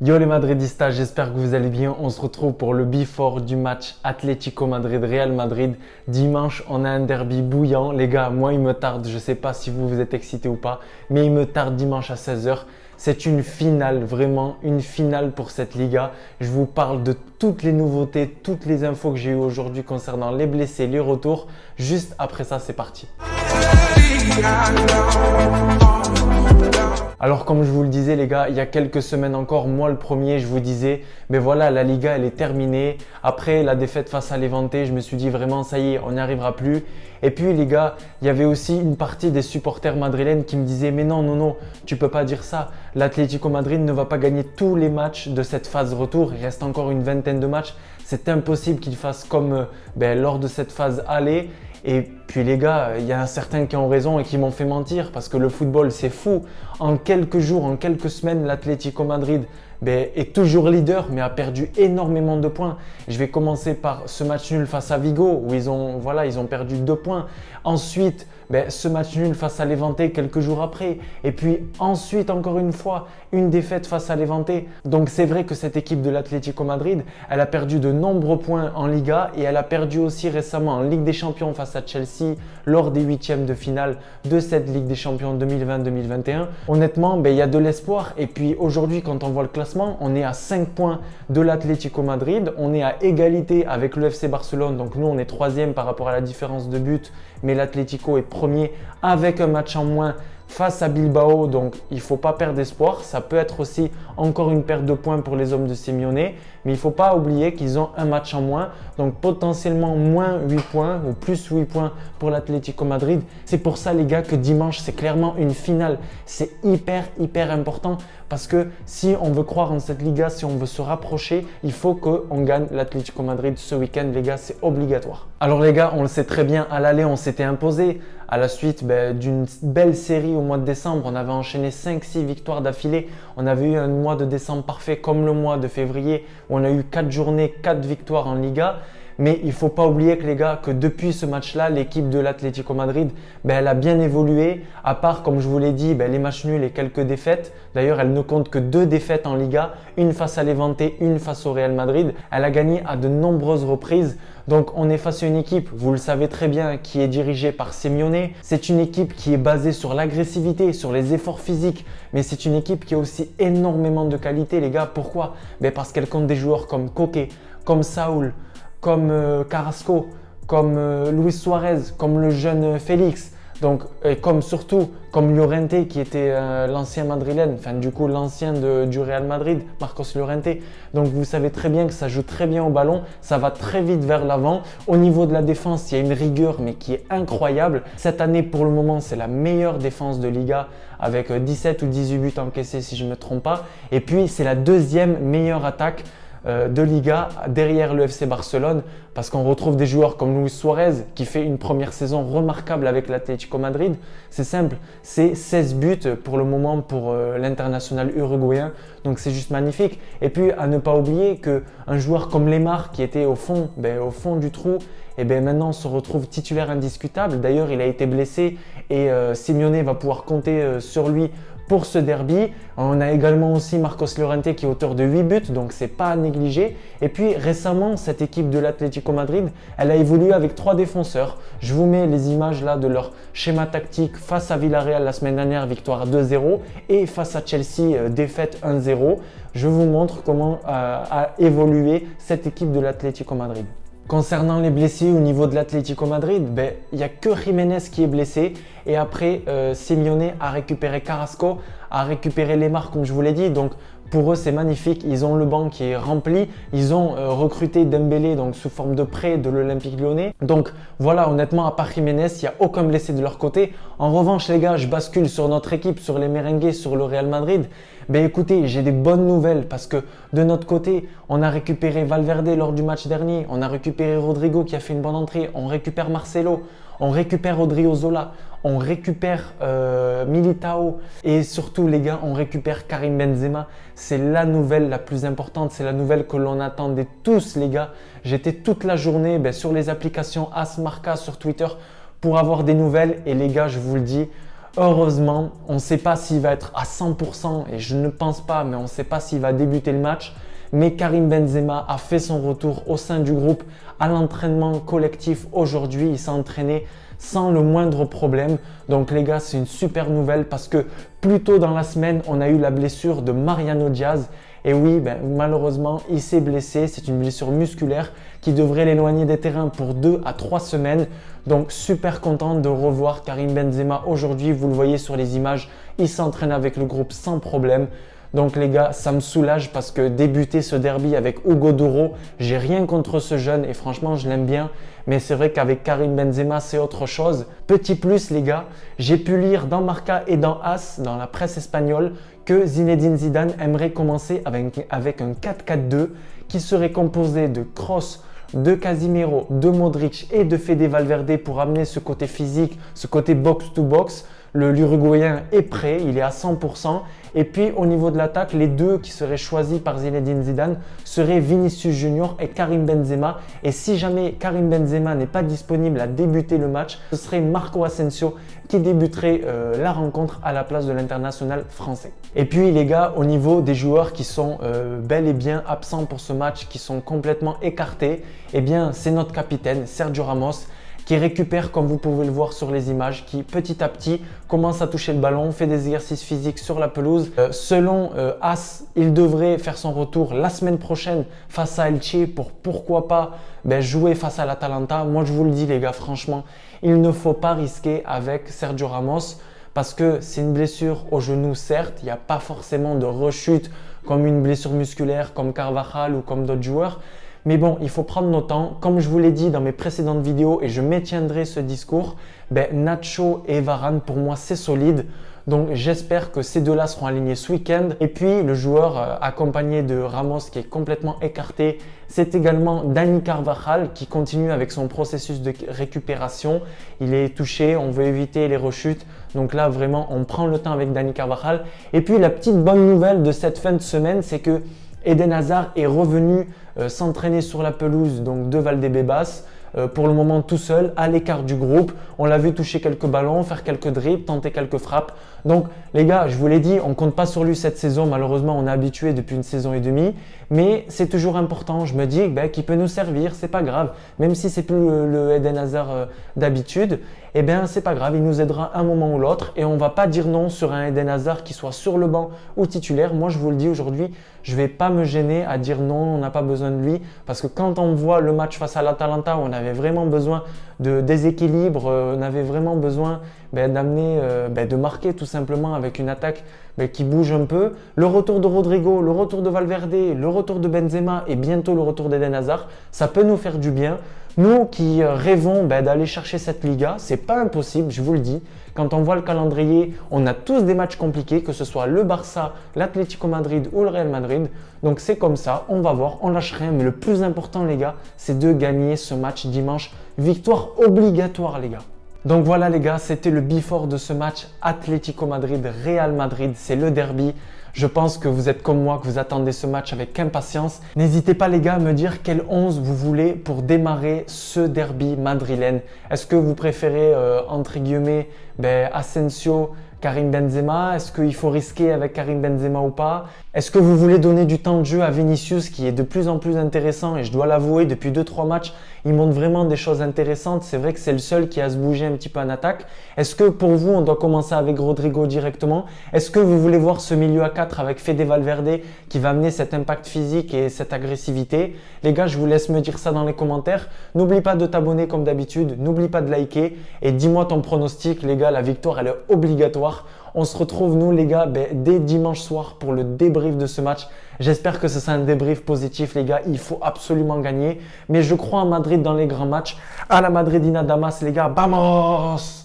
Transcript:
Yo les Madridistas, j'espère que vous allez bien. On se retrouve pour le before du match Atlético Madrid-Real Madrid. Dimanche, on a un derby bouillant. Les gars, moi il me tarde, je sais pas si vous êtes excités ou pas, mais il me tarde dimanche à 16h. C'est une finale, vraiment une finale pour cette Liga. Je vous parle de toutes les nouveautés, toutes les infos que j'ai eues aujourd'hui concernant les blessés, les retours. Juste après ça, c'est parti. Alors comme je vous le disais les gars, il y a quelques semaines encore, moi le premier, je vous disais, mais voilà, la Liga elle est terminée. Après la défaite face à Levante, je me suis dit vraiment ça y est, on n'y arrivera plus. Et puis les gars, il y avait aussi une partie des supporters madrilènes qui me disaient mais non, tu peux pas dire ça. L'Atlético Madrid ne va pas gagner tous les matchs de cette phase retour. Il reste encore une vingtaine de matchs. C'est impossible qu'ils fassent comme lors de cette phase aller. Et puis les gars, il y en a certains qui ont raison et qui m'ont fait mentir parce que le football c'est fou. En quelques jours, en quelques semaines, l'Atlético Madrid est toujours leader mais a perdu énormément de points. Je vais commencer par ce match nul face à Vigo où ils ont perdu 2 points. Ensuite, ce match nul face à Levante quelques jours après. Et puis ensuite, encore une fois, une défaite face à Levante. Donc c'est vrai que cette équipe de l'Atlético Madrid, elle a perdu de nombreux points en Liga et elle a perdu aussi récemment en Ligue des Champions face à Chelsea lors des huitièmes de finale de cette Ligue des Champions 2020-2021. Honnêtement, il y a de l'espoir. Et puis aujourd'hui, quand on voit le classement, on est à 5 points de l'Atlético Madrid. On est à égalité avec le FC Barcelone. Donc nous, on est 3e par rapport à la différence de but. Mais l'Atlético est premier avec un match en moins face à Bilbao. Donc il ne faut pas perdre espoir. Ça peut être aussi encore une perte de points pour les hommes de Simeone. Mais il ne faut pas oublier qu'ils ont un match en moins. Donc potentiellement moins 8 points ou plus 8 points pour l'Atlético Madrid. C'est pour ça les gars que dimanche c'est clairement une finale. C'est hyper important parce que si on veut croire en cette Liga, si on veut se rapprocher, il faut qu'on gagne l'Atlético Madrid ce week-end les gars, c'est obligatoire. Alors les gars, on le sait très bien, à l'aller on s'était imposé. À la suite d'une belle série au mois de décembre, on avait enchaîné 5-6 victoires d'affilée. On avait eu un mois de décembre parfait comme le mois de février où on a eu 4 journées, 4 victoires en Liga. Mais il ne faut pas oublier que les gars, que depuis ce match-là, l'équipe de l'Atlético Madrid, elle a bien évolué. À part, comme je vous l'ai dit, les matchs nuls et quelques défaites. D'ailleurs, elle ne compte que 2 défaites en Liga, une face à Levante, une face au Real Madrid. Elle a gagné à de nombreuses reprises. Donc, on est face à une équipe, vous le savez très bien, qui est dirigée par Simeone. C'est une équipe qui est basée sur l'agressivité, sur les efforts physiques. Mais c'est une équipe qui a aussi énormément de qualité, les gars. Pourquoi? Parce qu'elle compte des joueurs comme Koke, comme Saúl, comme Carrasco, comme Luis Suarez, comme le jeune Félix, donc surtout comme Llorente qui était l'ancien madrilène, enfin du coup l'ancien du Real Madrid, Marcos Llorente. Donc vous savez très bien que ça joue très bien au ballon, ça va très vite vers l'avant. Au niveau de la défense, il y a une rigueur mais qui est incroyable. Cette année pour le moment, c'est la meilleure défense de Liga avec 17 ou 18 buts encaissés si je ne me trompe pas. Et puis c'est la deuxième meilleure attaque de Liga derrière le FC Barcelone parce qu'on retrouve des joueurs comme Luis Suarez qui fait une première saison remarquable avec l'Atlético Madrid. C'est simple, c'est 16 buts pour le moment pour l'international uruguayen, donc c'est juste magnifique. Et puis à ne pas oublier qu'un joueur comme Lemar qui était au fond du trou, maintenant se retrouve titulaire indiscutable. D'ailleurs il a été blessé et Simeone va pouvoir compter sur lui pour ce derby. On a également aussi Marcos Llorente qui est auteur de 8 buts, donc c'est pas à négliger. Et puis récemment, cette équipe de l'Atlético Madrid, elle a évolué avec 3 défenseurs. Je vous mets les images là de leur schéma tactique face à Villarreal la semaine dernière, victoire 2-0, et face à Chelsea, défaite 1-0. Je vous montre comment a évolué cette équipe de l'Atlético Madrid. Concernant les blessés au niveau de l'Atlético Madrid, il n'y a que Jiménez qui est blessé et après Simeone a récupéré Carrasco, a récupéré Lemar comme je vous l'ai dit. Donc pour eux c'est magnifique, ils ont le banc qui est rempli, ils ont recruté Dembélé donc sous forme de prêt de l'Olympique Lyonnais. Donc voilà, honnêtement à part Jiménez, il n'y a aucun blessé de leur côté. En revanche les gars, je bascule sur notre équipe, sur les merengues, sur le Real Madrid. Écoutez, j'ai des bonnes nouvelles parce que de notre côté, on a récupéré Valverde lors du match dernier, on a récupéré Rodrigo qui a fait une bonne entrée, on récupère Marcelo, on récupère Odriozola, on récupère Militao et surtout les gars, on récupère Karim Benzema. C'est la nouvelle la plus importante, c'est la nouvelle que l'on attendait tous les gars. J'étais toute la journée sur les applications AS Marca sur Twitter pour avoir des nouvelles et les gars, je vous le dis, Heureusement, on ne sait pas s'il va être à 100% et je ne pense pas, mais on ne sait pas s'il va débuter le match. Mais Karim Benzema a fait son retour au sein du groupe à l'entraînement collectif aujourd'hui. Il s'est entraîné sans le moindre problème. Donc les gars, c'est une super nouvelle parce que plus tôt dans la semaine, on a eu la blessure de Mariano Diaz. Et oui, malheureusement, il s'est blessé. C'est une blessure musculaire qui devrait l'éloigner des terrains pour 2 à 3 semaines. Donc super content de revoir Karim Benzema aujourd'hui. Vous le voyez sur les images, il s'entraîne avec le groupe sans problème. Donc les gars, ça me soulage parce que débuter ce derby avec Hugo Duro, j'ai rien contre ce jeune et franchement, je l'aime bien. Mais c'est vrai qu'avec Karim Benzema, c'est autre chose. Petit plus les gars, j'ai pu lire dans Marca et dans AS, dans la presse espagnole, que Zinedine Zidane aimerait commencer avec un 4-4-2 qui serait composé de Kroos, de Casemiro, de Modric et de Fede Valverde pour amener ce côté physique, ce côté box-to-box. L'Uruguayen est prêt, il est à 100%. Et puis au niveau de l'attaque, les deux qui seraient choisis par Zinedine Zidane seraient Vinicius Junior et Karim Benzema. Et si jamais Karim Benzema n'est pas disponible à débuter le match, ce serait Marco Asensio qui débuterait la rencontre à la place de l'international français. Et puis les gars, au niveau des joueurs qui sont bel et bien absents pour ce match, qui sont complètement écartés, eh bien c'est notre capitaine Sergio Ramos qui récupère, comme vous pouvez le voir sur les images, qui petit à petit commence à toucher le ballon, fait des exercices physiques sur la pelouse. Selon AS, il devrait faire son retour la semaine prochaine face à Elche pour pourquoi pas jouer face à l'Atalanta. Moi je vous le dis les gars, franchement, il ne faut pas risquer avec Sergio Ramos parce que c'est une blessure au genou certes, il n'y a pas forcément de rechute comme une blessure musculaire comme Carvajal ou comme d'autres joueurs. Mais bon, il faut prendre nos temps. Comme je vous l'ai dit dans mes précédentes vidéos et je maintiendrai ce discours, Nacho et Varane, pour moi, c'est solide. Donc, j'espère que ces deux-là seront alignés ce week-end. Et puis, le joueur accompagné de Ramos qui est complètement écarté, c'est également Dani Carvajal qui continue avec son processus de récupération. Il est touché, on veut éviter les rechutes. Donc là, vraiment, on prend le temps avec Dani Carvajal. Et puis, la petite bonne nouvelle de cette fin de semaine, c'est que Eden Hazard est revenu s'entraîner sur la pelouse donc de Valdebebas, pour le moment tout seul, à l'écart du groupe. On l'a vu toucher quelques ballons, faire quelques dribbles, tenter quelques frappes. Donc les gars, je vous l'ai dit, on ne compte pas sur lui cette saison. Malheureusement, on est habitué depuis une saison et demie. Mais c'est toujours important. Je me dis qu'il peut nous servir, c'est pas grave. Même si c'est plus le Eden Hazard d'habitude, c'est pas grave, il nous aidera un moment ou l'autre. Et on va pas dire non sur un Eden Hazard qui soit sur le banc ou titulaire. Moi, je vous le dis aujourd'hui, je vais pas me gêner à dire non, on n'a pas besoin de lui. Parce que quand on voit le match face à l'Atalanta, on avait vraiment besoin de déséquilibre, on avait vraiment besoin d'amener, de marquer tout simplement avec une attaque qui bouge un peu. Le retour de Rodrigo, le retour de Valverde, le retour de Benzema et bientôt le retour d'Eden Hazard, ça peut nous faire du bien. Nous qui rêvons d'aller chercher cette Liga, c'est pas impossible, je vous le dis. Quand on voit le calendrier, on a tous des matchs compliqués, que ce soit le Barça, l'Atlético Madrid ou le Real Madrid. Donc c'est comme ça, on va voir, on lâche rien. Mais le plus important les gars, c'est de gagner ce match dimanche. Victoire obligatoire les gars. Donc voilà les gars, c'était le before de ce match Atlético Madrid-Real Madrid. C'est le derby. Je pense que vous êtes comme moi, que vous attendez ce match avec impatience. N'hésitez pas les gars à me dire quel 11 vous voulez pour démarrer ce derby madrilène. Est-ce que vous préférez, entre guillemets, Asensio, Karim Benzema? Est-ce qu'il faut risquer avec Karim Benzema ou pas? Est-ce que vous voulez donner du temps de jeu à Vinicius qui est de plus en plus intéressant? Et je dois l'avouer, depuis 2-3 matchs, il montre vraiment des choses intéressantes. C'est vrai que c'est le seul qui a se bouger un petit peu en attaque. Est-ce que pour vous, on doit commencer avec Rodrigo directement? Est-ce que vous voulez voir ce milieu à 4 avec Fede Valverde qui va amener cet impact physique et cette agressivité? Les gars, je vous laisse me dire ça dans les commentaires. N'oublie pas de t'abonner comme d'habitude. N'oublie pas de liker. Et dis-moi ton pronostic. Les gars, la victoire, elle est obligatoire. On se retrouve, nous, les gars, dès dimanche soir pour le débrief de ce match. J'espère que ce sera un débrief positif, les gars. Il faut absolument gagner. Mais je crois en Madrid dans les grands matchs. À la Madridina Damas, les gars. Vamos!